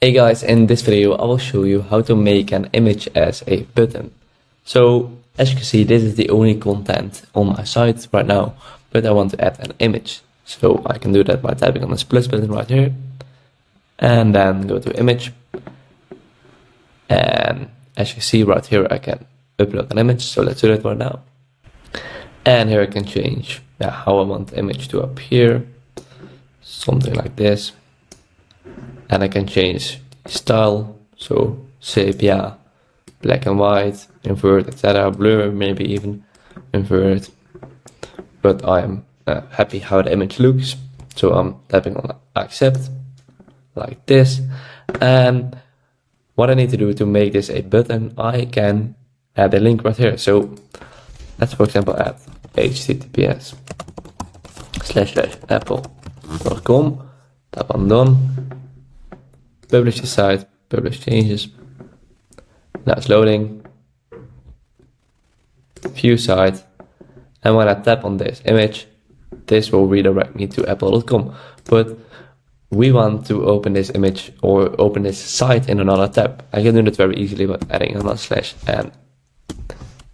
Hey guys, in this video I will show you how to make an image as a button. So as you can see, this is the only content on my site right now, but I want to add an image. So I can do that by tapping on this plus button right here and then go to image. And as you can see right here, I can upload an image. So let's do that right now. And here I can change how I want the image to appear, something like this. And I can change style, so sepia, black and white, invert, etc., blur, maybe even invert. But I'm happy how the image looks, so I'm tapping on accept, like this. And what I need to do to make this a button, I can add a link right here. So let's, for example, add https://apple.com, tap on done. Publish the site, publish changes. Now it's loading. View site. And when I tap on this image, this will redirect me to apple.com. But we want to open this image or open this site in another tab. I can do that very easily by adding another slash and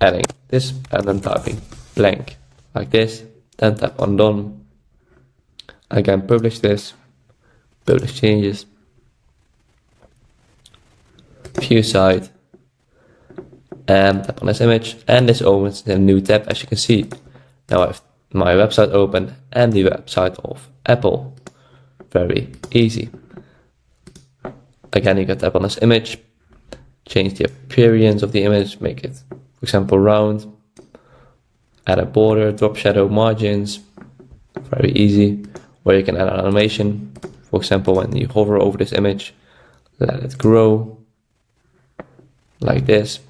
adding this and then typing blank like this. Then tap on done. I can publish this, publish changes. View site, and tap on this image, and this opens a new tab. As you can see, now I have my website open and the website of Apple. Very easy. Again, you can tap on this image, change the appearance of the image, make it, for example, round, add a border, drop shadow, margins. Very easy. Or you can add an animation, for example, when you hover over this image, let it grow like this.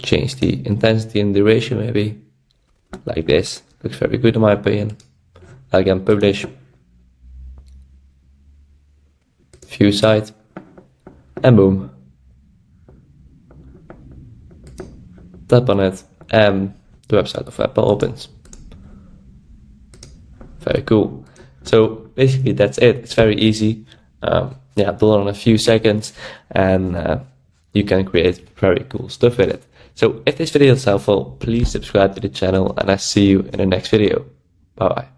Change the intensity and duration, maybe like this. Looks very good in my opinion. Again, publish, view site, and boom. Tap on it and the website of Apple opens. Very cool. So basically that's it. It's very easy. Build on a few seconds, and you can create very cool stuff with it. So if this video is helpful, please subscribe to the channel, and I see you in the next video. Bye bye.